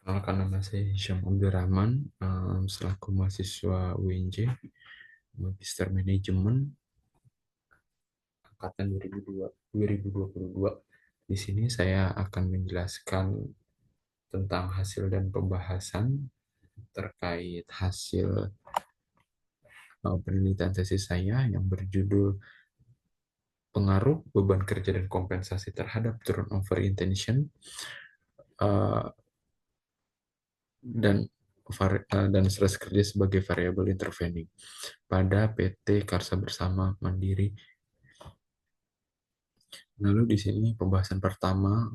Perkenalkan, nama saya Hisham Abdurrahman, selaku mahasiswa UNJ, Magister Manajemen, angkatan 2022. Di sini saya akan menjelaskan tentang hasil dan pembahasan terkait hasil penelitian tesis saya yang berjudul Pengaruh Beban Kerja dan Kompensasi Terhadap Turnover Intention eh, dan dan stres kerja sebagai variabel intervening pada PT Karsa Bersama Mandiri. Lalu di sini pembahasan pertama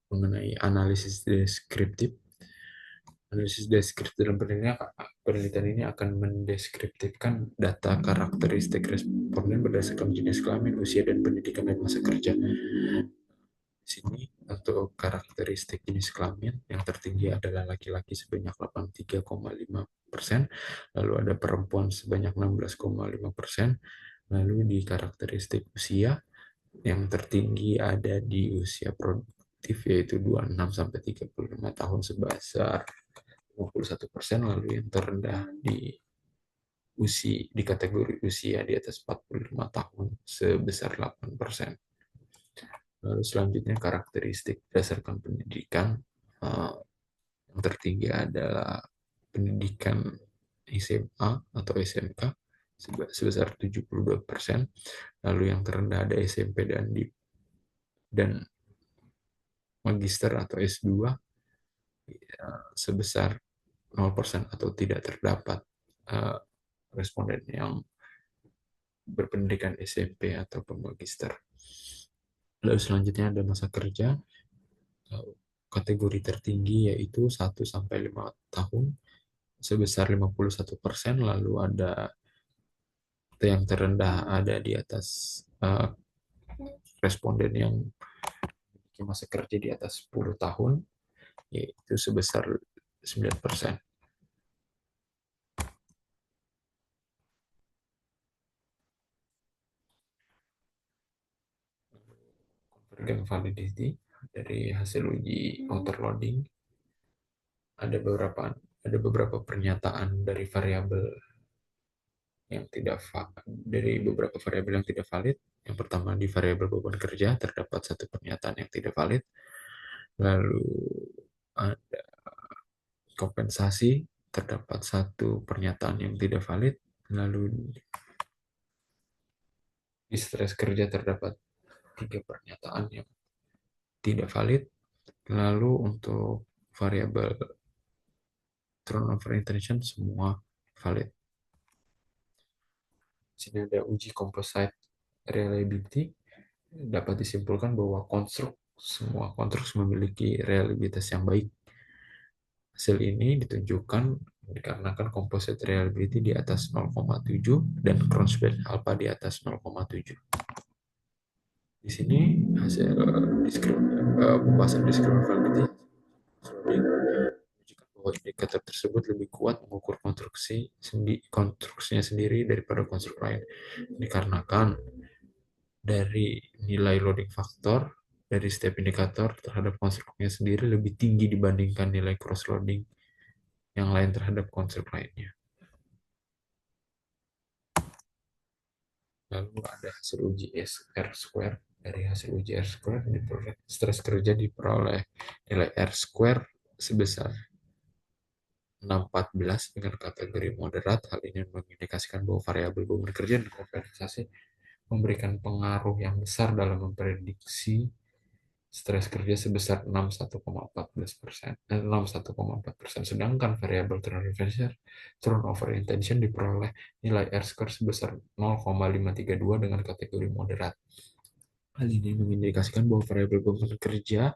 mengenai analisis deskriptif. Analisis deskriptif dalam penelitian ini akan mendeskriptifkan data karakteristik responden berdasarkan jenis kelamin, usia, dan pendidikan dan masa kerja. Di sini untuk karakteristik jenis kelamin yang tertinggi adalah laki-laki sebanyak 83,5%, lalu ada perempuan sebanyak 16,5%, lalu di karakteristik usia yang tertinggi ada di usia produktif yaitu 26 sampai 35 tahun sebesar 51%, lalu yang terendah di kategori usia di atas 45 tahun sebesar 8%. Lalu selanjutnya karakteristik berdasarkan pendidikan, eh, yang tertinggi adalah pendidikan SMA atau SMK sebesar 72%, lalu yang terendah ada SMP dan magister atau S2 sebesar 0% atau tidak terdapat eh, responden yang berpendidikan SMP atau magister. Lalu selanjutnya ada masa kerja. Kategori tertinggi yaitu 1 sampai 5 tahun sebesar 51%, lalu ada yang terendah ada di atas responden yang memiliki masa kerja di atas 10 tahun yaitu sebesar 9%. Convergent validity dari hasil uji outer loading, ada beberapa pernyataan dari variabel yang tidak dari beberapa variabel yang tidak valid. Yang pertama, di variabel beban kerja terdapat satu pernyataan yang tidak valid. Lalu ada kompensasi, terdapat satu pernyataan yang tidak valid. Lalu di stres kerja terdapat tiga pernyataan yang tidak valid. Lalu untuk variabel turnover intention semua valid. Di sini ada uji composite reliability. Dapat disimpulkan bahwa semua konstruk memiliki reliabilitas yang baik. Hasil ini ditunjukkan dikarenakan composite reliability di atas 0,7 dan Cronspach alpha di atas 0,7. Di sini hasil pembahasan discriminability menunjukkan bahwa indikator tersebut lebih kuat mengukur konstruksinya sendiri daripada konstruk lain. Dikarenakan dari nilai loading factor dari setiap indikator terhadap konstruknya sendiri lebih tinggi dibandingkan nilai cross loading yang lain terhadap konstruk lainnya. Lalu ada hasil uji R square. Dari hasil uji R square diperoleh stres kerja diperoleh nilai R square sebesar 614 dengan kategori moderat. Hal ini mengindikasikan bahwa variabel beban kerja dan kompensasi memberikan pengaruh yang besar dalam memprediksi stres kerja sebesar 61,4%. Sedangkan variabel turnover intention diperoleh nilai R-square sebesar 0,532 dengan kategori moderat. Hal ini mengindikasikan bahwa variabel beban kerja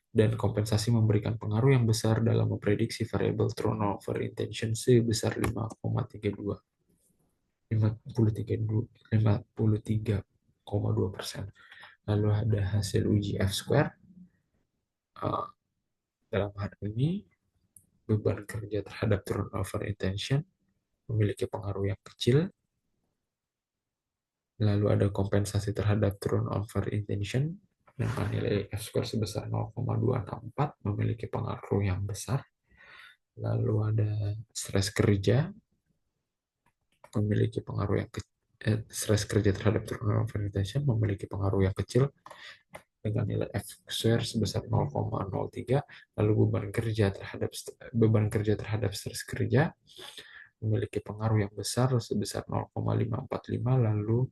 dan kompensasi memberikan pengaruh yang besar dalam memprediksi variabel turnover intention sebesar 53,2%. Lalu ada hasil uji F square. Dalam hal ini, beban kerja terhadap turnover intention memiliki pengaruh yang kecil. Lalu ada kompensasi terhadap turnover intention dengan nilai F-score sebesar 0,264 memiliki pengaruh yang besar. Lalu ada stres kerja memiliki pengaruh yang kecil. Stres kerja terhadap turnover organization memiliki pengaruh yang kecil dengan nilai F-score sebesar 0,03. Lalu beban kerja terhadap stres kerja memiliki pengaruh yang besar sebesar 0,545. Lalu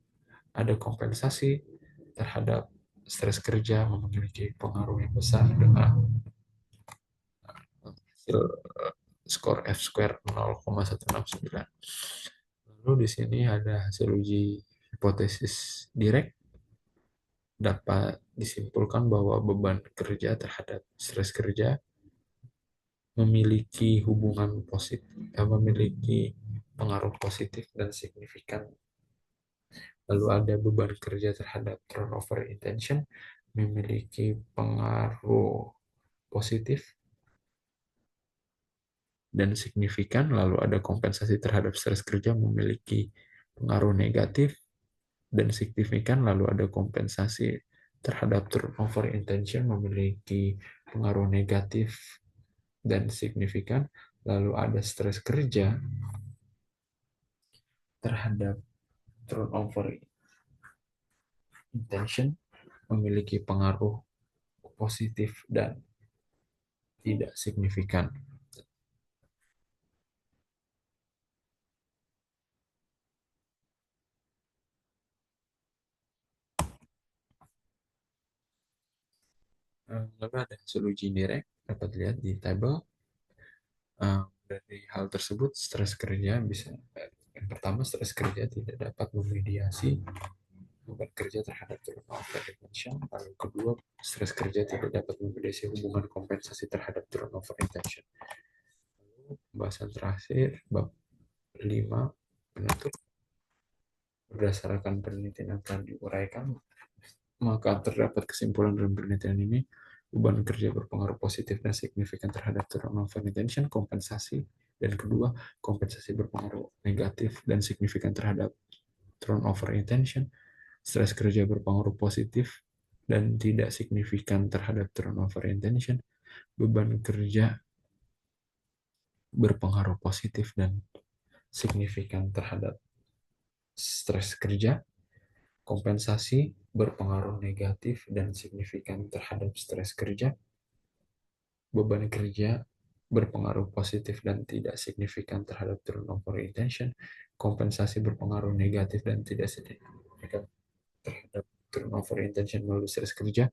ada kompensasi terhadap stres kerja memiliki pengaruh yang besar dengan hasil skor F square 0,169. Lalu di sini ada hasil uji hipotesis direct, dapat disimpulkan bahwa beban kerja terhadap stres kerja memiliki hubungan positif, memiliki pengaruh positif dan signifikan. Lalu ada beban kerja terhadap turnover intention memiliki pengaruh positif dan signifikan. Lalu ada kompensasi terhadap stres kerja memiliki pengaruh negatif dan signifikan. Lalu ada kompensasi terhadap turnover intention memiliki pengaruh negatif dan signifikan. Lalu ada stres kerja terhadap turnover intention memiliki pengaruh positif dan tidak signifikan. Lalu ada hasil uji indirect, dapat lihat di tabel. Dari hal tersebut, stres kerja bisa, yang pertama, stres kerja tidak dapat memediasi beban kerja terhadap turnover intention. Lalu kedua, stres kerja tidak dapat memediasi hubungan kompensasi terhadap turnover intention. Lalu pembahasan terakhir, bab 5 penutup. Berdasarkan penelitian yang telah diuraikan, maka terdapat kesimpulan dalam penelitian ini, beban kerja berpengaruh positif dan signifikan terhadap turnover intention, kompensasi, dan kedua, kompensasi berpengaruh negatif dan signifikan terhadap turnover intention. Stres kerja berpengaruh positif dan tidak signifikan terhadap turnover intention. Beban kerja berpengaruh positif dan signifikan terhadap stres kerja. Kompensasi berpengaruh negatif dan signifikan terhadap stres kerja. Beban kerja berpengaruh positif dan tidak signifikan terhadap turnover intention. Kompensasi berpengaruh negatif dan tidak signifikan terhadap turnover intention melalui stres kerja.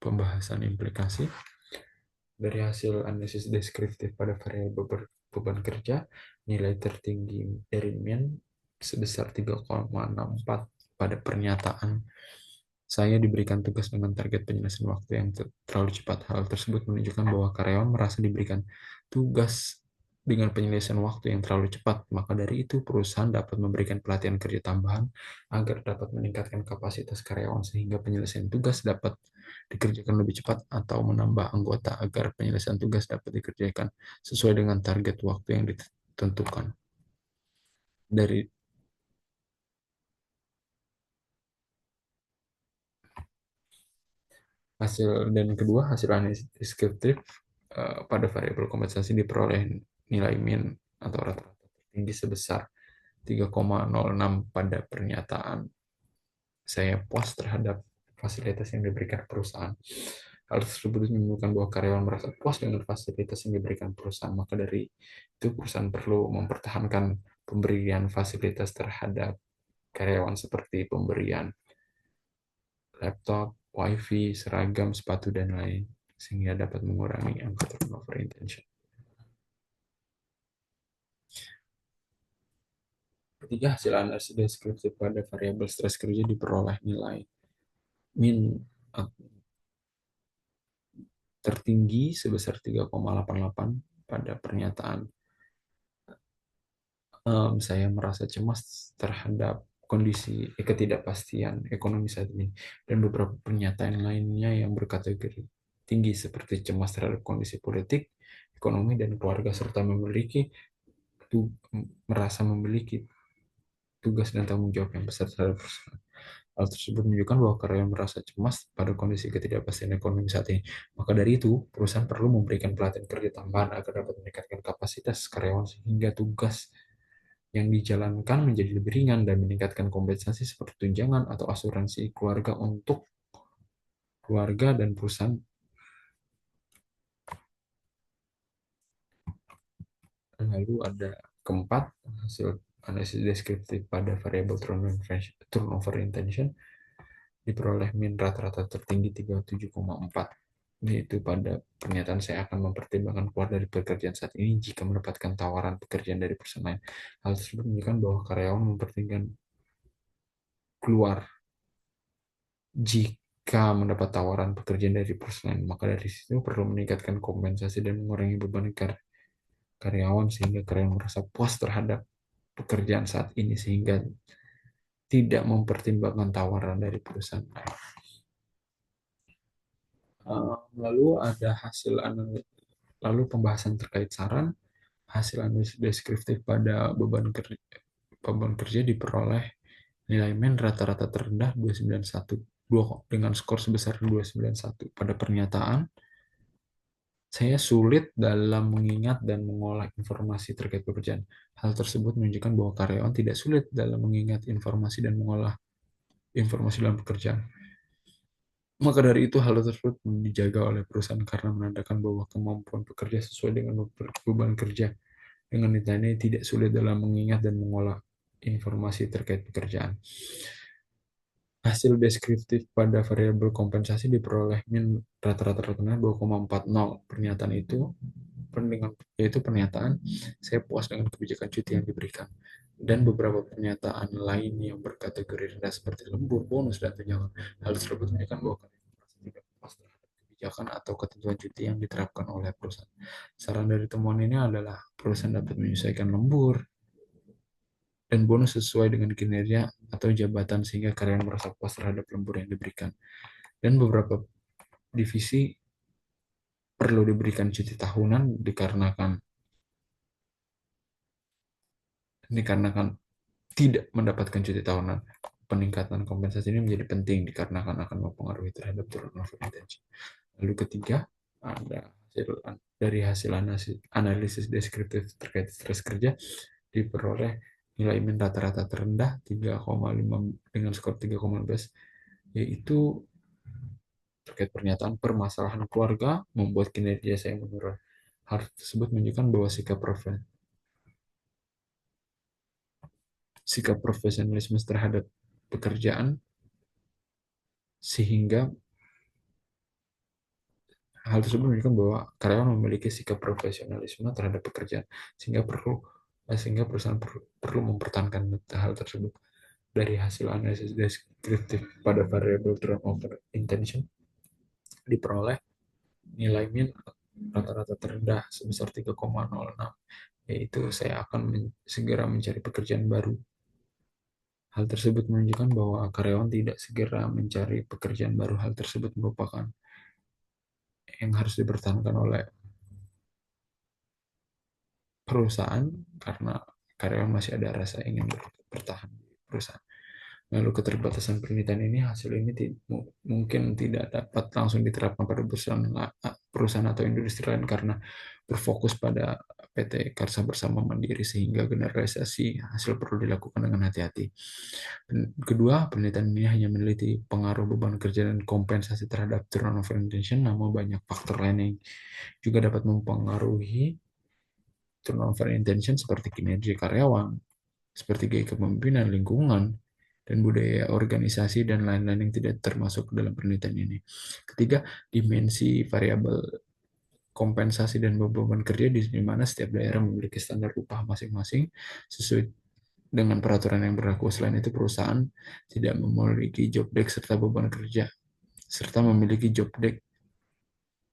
Pembahasan implikasi dari hasil analisis deskriptif pada variabel beban kerja, nilai tertinggi dari mean sebesar 3,64 pada pernyataan. Saya diberikan tugas dengan target penyelesaian waktu yang terlalu cepat. Hal tersebut menunjukkan bahwa karyawan merasa diberikan tugas dengan penyelesaian waktu yang terlalu cepat. Maka dari itu, perusahaan dapat memberikan pelatihan kerja tambahan agar dapat meningkatkan kapasitas karyawan sehingga penyelesaian tugas dapat dikerjakan lebih cepat, atau menambah anggota agar penyelesaian tugas dapat dikerjakan sesuai dengan target waktu yang ditentukan. Dari hasil analisis deskriptif pada variabel kompensasi diperoleh nilai mean atau rata-rata tertinggi sebesar 3,06 pada pernyataan. Saya puas terhadap fasilitas yang diberikan perusahaan. Hal tersebut menunjukkan bahwa karyawan merasa puas dengan fasilitas yang diberikan perusahaan. Maka dari itu, perusahaan perlu mempertahankan pemberian fasilitas terhadap karyawan seperti pemberian laptop, wifi, seragam, sepatu, dan lain, sehingga dapat mengurangi angka turnover intention. Ketiga, hasil analisis deskriptif pada variabel stres kerja diperoleh nilai min tertinggi sebesar 3,88 pada pernyataan. Saya merasa cemas terhadap kondisi ketidakpastian ekonomi saat ini, dan beberapa pernyataan lainnya yang berkategori tinggi seperti cemas terhadap kondisi politik, ekonomi, dan keluarga, serta merasa memiliki tugas dan tanggung jawab yang besar terhadap perusahaan. Hal tersebut menunjukkan bahwa karyawan merasa cemas pada kondisi ketidakpastian ekonomi saat ini. Maka dari itu, perusahaan perlu memberikan pelatihan kerja tambahan agar dapat meningkatkan kapasitas karyawan sehingga tugas yang dijalankan menjadi lebih ringan dan meningkatkan kompensasi seperti tunjangan atau asuransi keluarga untuk keluarga dan perusahaan. Lalu ada keempat, hasil analisis deskriptif pada variabel turnover intention diperoleh min rata-rata tertinggi 37,4, yaitu pada pernyataan saya akan mempertimbangkan keluar dari pekerjaan saat ini jika mendapatkan tawaran pekerjaan dari perusahaan lain. Hal tersebut menunjukkan bahwa karyawan mempertimbangkan keluar jika mendapat tawaran pekerjaan dari perusahaan lain. Maka dari situ perlu meningkatkan kompensasi dan mengurangi beban karyawan sehingga karyawan merasa puas terhadap pekerjaan saat ini sehingga tidak mempertimbangkan tawaran dari perusahaan lain. Lalu ada lalu pembahasan terkait saran. Hasil analisis deskriptif pada beban kerja diperoleh nilai min rata-rata terendah 291 dengan skor sebesar 291. Pada pernyataan, saya sulit dalam mengingat dan mengolah informasi terkait pekerjaan. Hal tersebut menunjukkan bahwa karyawan tidak sulit dalam mengingat informasi dan mengolah informasi dalam pekerjaan. Maka dari itu, hal tersebut dijaga oleh perusahaan karena menandakan bahwa kemampuan pekerja sesuai dengan beban kerja. Dengan nilai tidak sulit dalam mengingat dan mengolah informasi terkait pekerjaan. Hasil deskriptif pada variabel kompensasi diperoleh min rata-rata rendah 2,40. Pernyataan itu yaitu pernyataan saya puas dengan kebijakan cuti yang diberikan, dan beberapa pernyataan lain yang berkategori rendah seperti lembur, bonus, dan tunjangan. Hal tersebut menunjukkan bahwa karyawan merasa tidak puas terhadap kebijakan atau ketentuan cuti yang diterapkan oleh perusahaan. Saran dari temuan ini adalah perusahaan dapat menyesuaikan lembur dan bonus sesuai dengan kinerja atau jabatan sehingga karyawan merasa puas terhadap lembur yang diberikan. Dan beberapa divisi perlu diberikan cuti tahunan dikarenakan tidak mendapatkan cuti tahunan. Peningkatan kompensasi ini menjadi penting dikarenakan akan mempengaruhi terhadap turnover intention. Lalu ketiga, ada dari hasil analisis deskriptif terkait stres kerja diperoleh nilai min rata-rata terendah 3,5 dengan skor 3,15, yaitu terkait pernyataan permasalahan keluarga membuat kinerja saya menurun. Hal tersebut menunjukkan bahwa sikap profesionalisme terhadap pekerjaan sehingga hal tersebut menunjukkan bahwa karyawan memiliki sikap profesionalisme terhadap pekerjaan sehingga perusahaan perlu mempertahankan hal tersebut. Dari hasil analisis deskriptif pada variabel turnover intention diperoleh nilai min rata-rata terendah sebesar 3,06, yaitu saya akan segera mencari pekerjaan baru. Hal tersebut menunjukkan bahwa karyawan tidak segera mencari pekerjaan baru. Hal tersebut merupakan yang harus dipertahankan oleh perusahaan karena karyawan masih ada rasa ingin bertahan di perusahaan. Lalu keterbatasan penelitian ini, hasil ini mungkin tidak dapat langsung diterapkan pada perusahaan atau industri lain karena berfokus pada PT Karsa Bersama Mandiri sehingga generalisasi hasil perlu dilakukan dengan hati-hati. Kedua, penelitian ini hanya meneliti pengaruh beban kerja dan kompensasi terhadap turnover intention, namun banyak faktor lain yang juga dapat mempengaruhi turnover intention seperti kinerja karyawan, seperti gaya kepemimpinan, lingkungan, dan budaya organisasi, dan lain-lain yang tidak termasuk dalam penelitian ini. Ketiga, dimensi variabel kompensasi dan beban kerja di mana setiap daerah memiliki standar upah masing-masing sesuai dengan peraturan yang berlaku. Selain itu, perusahaan tidak memiliki job desk serta memiliki job desk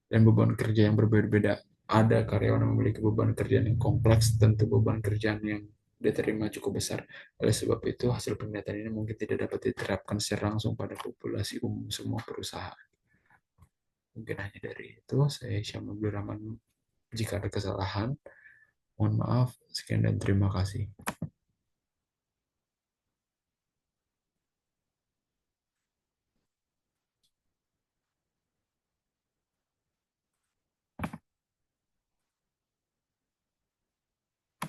dan beban kerja yang berbeda-beda. Ada karyawan yang memiliki beban kerjaan yang kompleks, tentu beban kerjaan yang diterima cukup besar. Oleh sebab itu, hasil penelitian ini mungkin tidak dapat diterapkan secara langsung pada populasi umum semua perusahaan. Mungkin hanya dari itu. Saya Syam Abdul Rahman. Jika ada kesalahan, mohon maaf. Sekian dan terima kasih.